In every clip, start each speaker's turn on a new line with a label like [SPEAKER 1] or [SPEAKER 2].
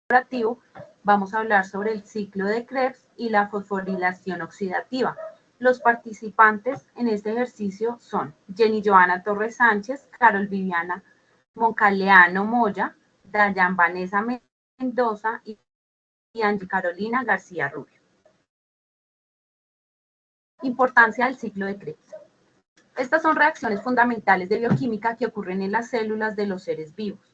[SPEAKER 1] colaborativo vamos a hablar sobre el ciclo de Krebs y la fosforilación oxidativa. Los participantes en este ejercicio son Jenny Joana Torres Sánchez, Carol Viviana Moncaleano Moya, Dayan Vanessa Mendoza y Angie Carolina García Rubio. Importancia del ciclo de Krebs. Estas son reacciones fundamentales de bioquímica que ocurren en las células de los seres vivos.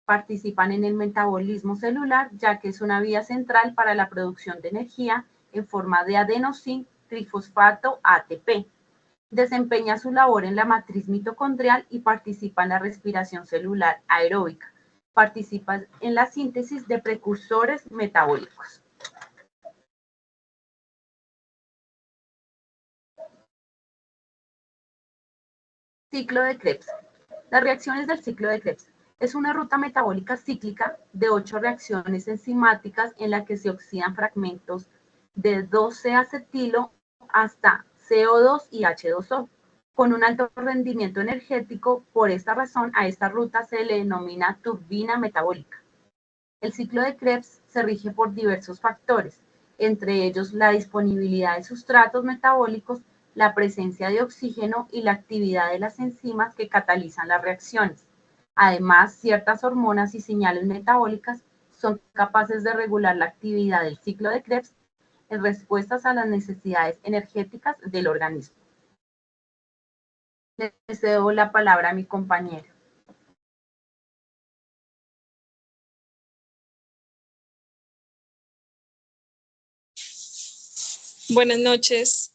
[SPEAKER 1] Participan en el metabolismo celular, ya que es una vía central para la producción de energía en forma de adenosín trifosfato ATP. Desempeña su labor en la matriz mitocondrial y participa en la respiración celular aeróbica. Participa en la síntesis de precursores metabólicos. Ciclo de Krebs. Las reacciones del ciclo de Krebs es una ruta metabólica cíclica de 8 reacciones enzimáticas en la que se oxidan fragmentos de 2-C-acetilo hasta CO2 y H2O, con un alto rendimiento energético. Por esta razón, a esta ruta se le denomina turbina metabólica. El ciclo de Krebs se rige por diversos factores, entre ellos la disponibilidad de sustratos metabólicos, la presencia de oxígeno y la actividad de las enzimas que catalizan las reacciones. Además, ciertas hormonas y señales metabólicas son capaces de regular la actividad del ciclo de Krebs en respuestas a las necesidades energéticas del organismo. Le cedo la palabra a mi compañero.
[SPEAKER 2] Buenas noches.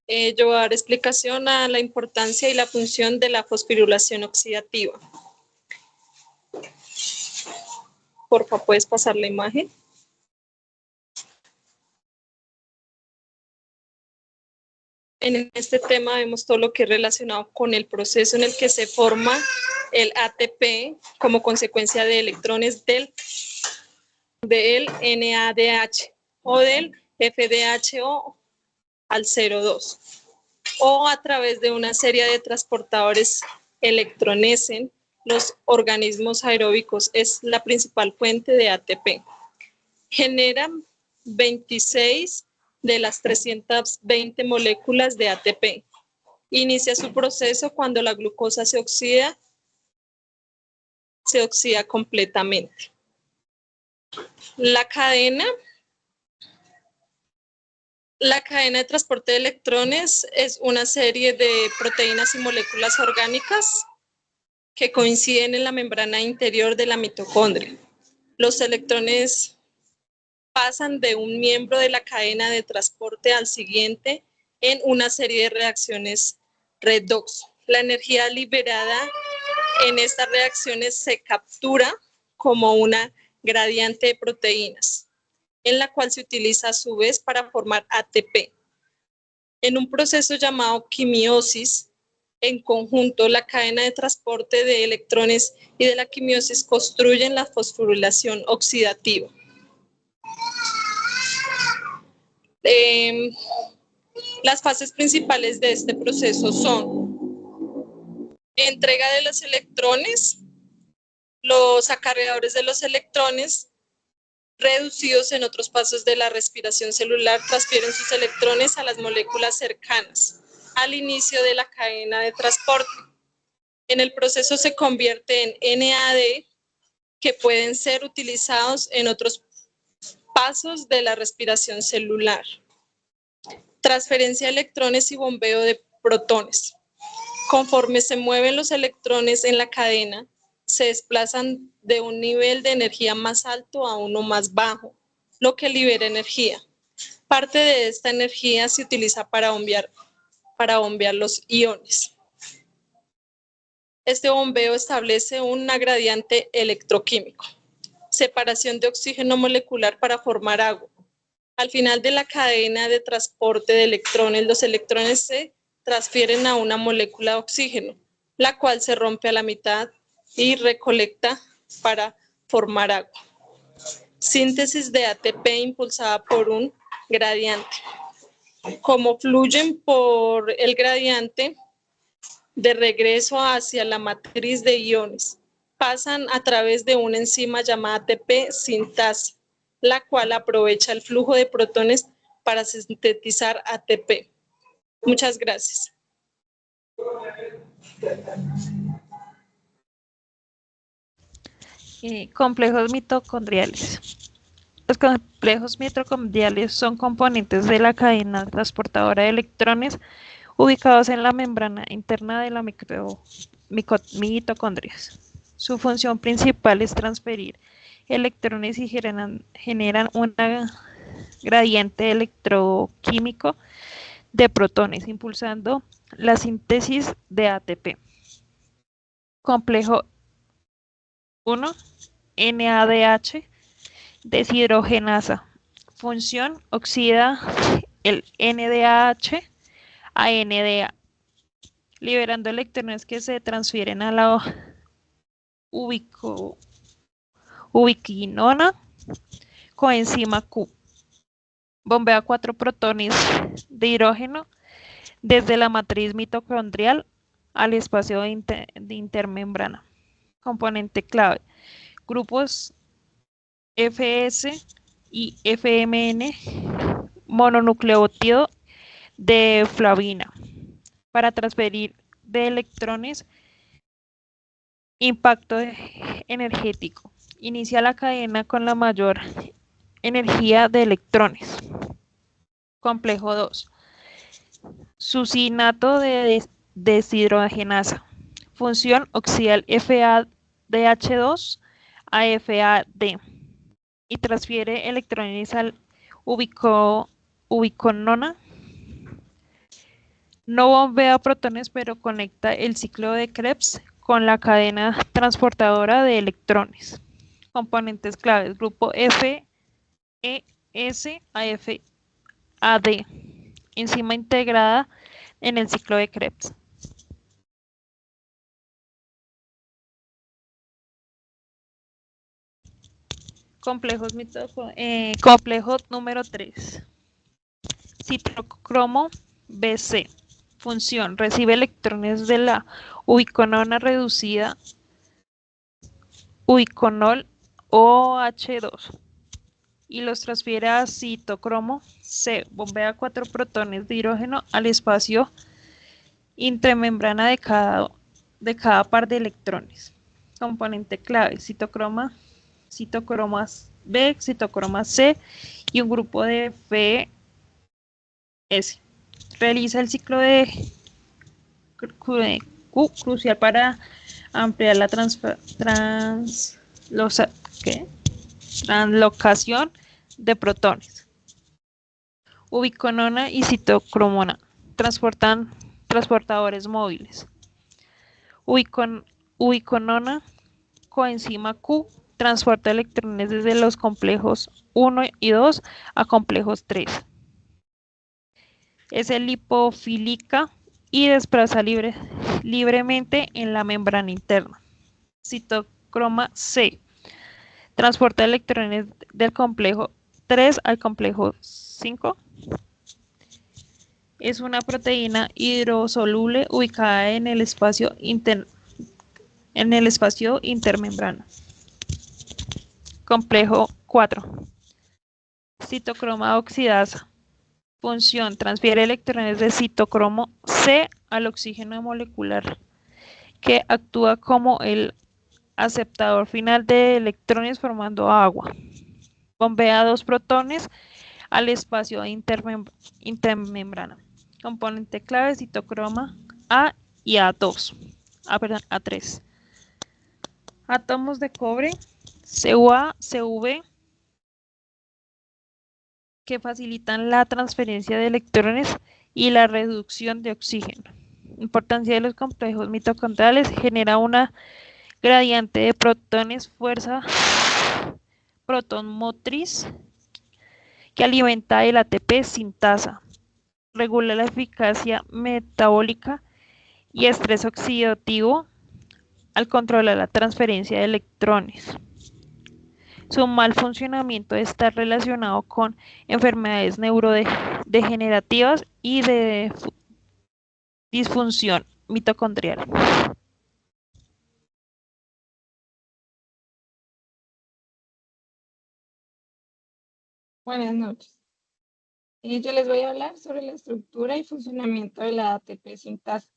[SPEAKER 2] Yo voy a dar explicación a la importancia y la función de la fosforilación oxidativa. Porfa, ¿puedes pasar la imagen? En este tema vemos todo lo que es relacionado con el proceso en el que se forma el ATP como consecuencia de electrones del NADH o del FDHO al 0,2 o a través de una serie de transportadores electronesen. Los organismos aeróbicos es la principal fuente de ATP. Generan 26 de las 320 moléculas de ATP. Inicia su proceso cuando la glucosa se oxida completamente. La cadena de transporte de electrones es una serie de proteínas y moléculas orgánicas que coinciden en la membrana interior de la mitocondria. Los electrones pasan de un miembro de la cadena de transporte al siguiente en una serie de reacciones redox. La energía liberada en estas reacciones se captura como una gradiente de proteínas, en la cual se utiliza a su vez para formar ATP. En un proceso llamado quimiosis, en conjunto, la cadena de transporte de electrones y de la quimiosis construyen la fosforilación oxidativa. Las fases principales de este proceso son entrega de los electrones, los acarreadores de los electrones, reducidos en otros pasos de la respiración celular, transfieren sus electrones a las moléculas cercanas al inicio de la cadena de transporte. En el proceso se convierte en NAD, que pueden ser utilizados en otros pasos de la respiración celular. Transferencia de electrones y bombeo de protones. Conforme se mueven los electrones en la cadena, se desplazan de un nivel de energía más alto a uno más bajo, lo que libera energía. Parte de esta energía se utiliza para bombear los iones. Este bombeo establece un gradiente electroquímico. Separación de oxígeno molecular para formar agua. Al final de la cadena de transporte de electrones, los electrones se transfieren a una molécula de oxígeno, la cual se rompe a la mitad y recolecta para formar agua. Síntesis de ATP impulsada por un gradiente. Como fluyen por el gradiente de regreso hacia la matriz de iones, pasan a través de una enzima llamada ATP sintasa, la cual aprovecha el flujo de protones para sintetizar ATP. Muchas gracias.
[SPEAKER 3] Complejos mitocondriales. Los complejos mitocondriales son componentes de la cadena transportadora de electrones ubicados en la membrana interna de las mitocondrias. Su función principal es transferir electrones y generan un gradiente electroquímico de protones, impulsando la síntesis de ATP. Complejo 1, NADH, deshidrogenasa. Función: oxida el NADH a NDA, liberando electrones que se transfieren a la ubiquinona coenzima Q. Bombea 4 protones de hidrógeno desde la matriz mitocondrial al espacio de intermembrana. Componente clave: grupos Fs y Fmn, mononucleótido de flavina, para transferir de electrones. Impacto energético: inicia la cadena con la mayor energía de electrones. Complejo 2, succinato de deshidrogenasa. Función: oxidar FADH2 a FAD y transfiere electrones al ubiquinona. No bombea protones, pero conecta el ciclo de Krebs con la cadena transportadora de electrones. Componentes claves: grupo F, E, S a F, A, D. Enzima integrada en el ciclo de Krebs. Complejos complejo número 3. Citocromo BC. Función: recibe electrones de la ubiquinona reducida ubiquinol OH2 y los transfiere a citocromo C. Bombea 4 protones de hidrógeno al espacio intermembrana de cada par de electrones. Componente clave: citocroma B, citocroma C y un grupo de FS. Realiza el ciclo de Q, crucial para ampliar la translocación de protones. Ubiquinona y citocromona transportadores móviles. Ubiquinona coenzima Q transporta electrones desde los complejos 1 y 2 a complejos 3. Es lipofílica y desplaza libremente en la membrana interna. Citocroma C transporta electrones del complejo 3 al complejo 5. Es una proteína hidrosoluble ubicada en el espacio intermembrana. Complejo 4. Citocroma oxidasa. Función: transfiere electrones de citocromo C al oxígeno molecular, que actúa como el aceptador final de electrones formando agua. Bombea 2 protones al espacio intermembrana. Componente clave: citocroma A y A2. A3. Átomos de cobre CuA, Cuv, que facilitan la transferencia de electrones y la reducción de oxígeno. Importancia de los complejos mitocondriales: genera una gradiente de protones, fuerza proton motriz que alimenta el ATP sintasa, regula la eficacia metabólica y estrés oxidativo al controlar la transferencia de electrones. Su mal funcionamiento está relacionado con enfermedades neurodegenerativas y de disfunción mitocondrial.
[SPEAKER 4] Buenas noches. Yo les voy a hablar sobre la estructura y funcionamiento de la ATP sintasa.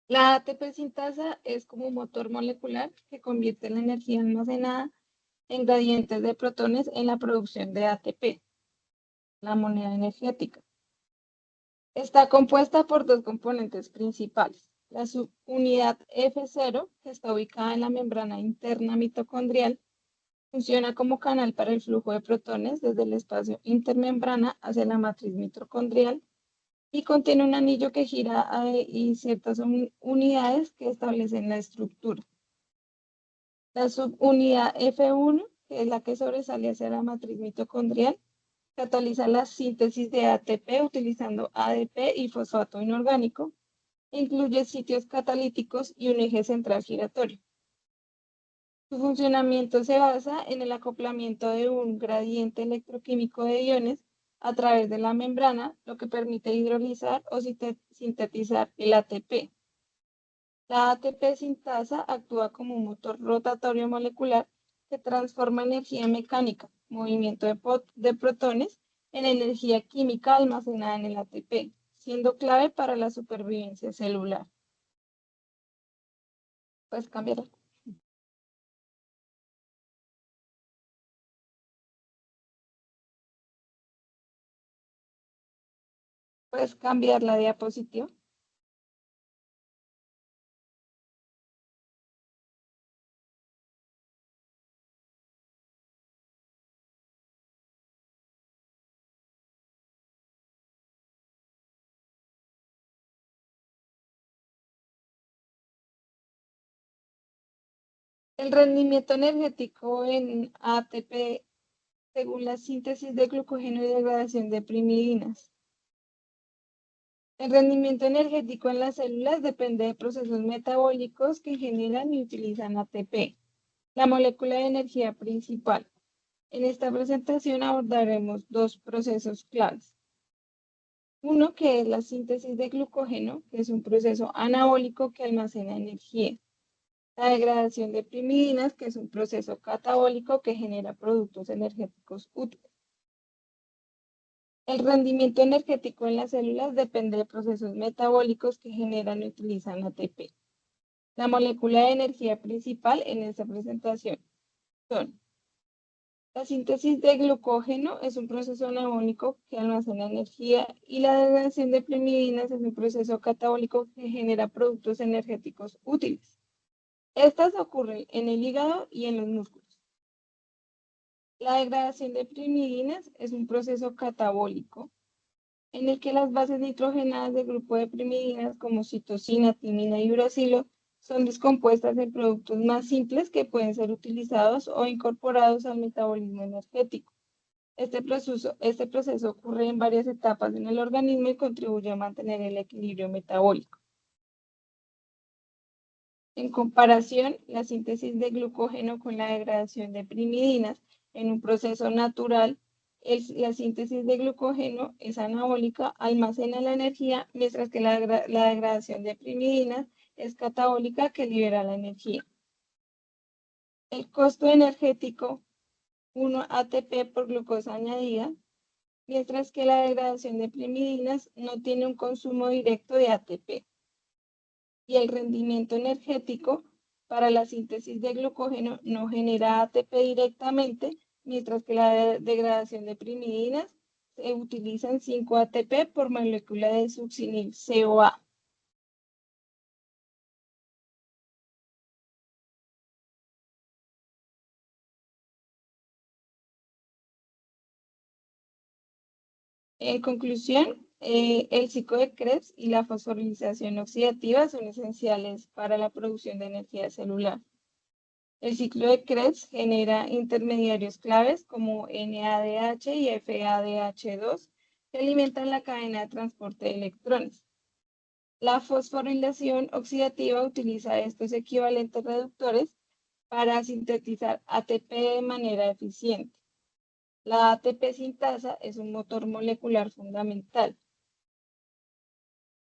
[SPEAKER 4] La ATP sintasa es como un motor molecular que convierte la energía almacenada en gradientes de protones en la producción de ATP, la moneda energética. Está compuesta por dos componentes principales. La subunidad F0, que está ubicada en la membrana interna mitocondrial, funciona como canal para el flujo de protones desde el espacio intermembrana hacia la matriz mitocondrial y contiene un anillo que gira y ciertas unidades que establecen la estructura. La subunidad F1, que es la que sobresale hacia la matriz mitocondrial, cataliza la síntesis de ATP utilizando ADP y fosfato inorgánico. Incluye sitios catalíticos y un eje central giratorio. Su funcionamiento se basa en el acoplamiento de un gradiente electroquímico de iones a través de la membrana, lo que permite hidrolizar o sintetizar el ATP. La ATP sintasa actúa como un motor rotatorio molecular que transforma energía mecánica, movimiento de protones, en energía química almacenada en el ATP, siendo clave para la supervivencia celular. Puedes cambiarla. Puedes cambiar la diapositiva. El rendimiento energético en ATP según la síntesis de glucógeno y degradación de primidinas. El rendimiento energético en las células depende de procesos metabólicos que generan y utilizan ATP, la molécula de energía principal. En esta presentación abordaremos dos procesos claves. Uno que es la síntesis de glucógeno, que es un proceso anabólico que almacena energía. La degradación de primidinas, que es un proceso catabólico que genera productos energéticos útiles. El rendimiento energético en las células depende de procesos metabólicos que generan y utilizan ATP. La molécula de energía principal en esta presentación son: la síntesis de glucógeno es un proceso anabólico que almacena energía y la degradación de primidinas es un proceso catabólico que genera productos energéticos útiles. Estas ocurren en el hígado y en los músculos. La degradación de primidinas es un proceso catabólico en el que las bases nitrogenadas del grupo de primidinas como citosina, timina y uracilo son descompuestas en productos más simples que pueden ser utilizados o incorporados al metabolismo energético. Este proceso ocurre en varias etapas en el organismo y contribuye a mantener el equilibrio metabólico. En comparación, la síntesis de glucógeno con la degradación de primidinas en un proceso natural, la síntesis de glucógeno es anabólica, almacena la energía, mientras que la degradación de primidinas es catabólica, que libera la energía. El costo energético, 1 ATP por glucosa añadida, mientras que la degradación de primidinas no tiene un consumo directo de ATP. Y el rendimiento energético para la síntesis de glucógeno no genera ATP directamente, mientras que la degradación de primidinas se utilizan 5 ATP por molécula de succinil CoA. En conclusión, el ciclo de Krebs y la fosforilización oxidativa son esenciales para la producción de energía celular. El ciclo de Krebs genera intermediarios claves como NADH y FADH2 que alimentan la cadena de transporte de electrones. La fosforilación oxidativa utiliza estos equivalentes reductores para sintetizar ATP de manera eficiente. La ATP sintasa es un motor molecular fundamental.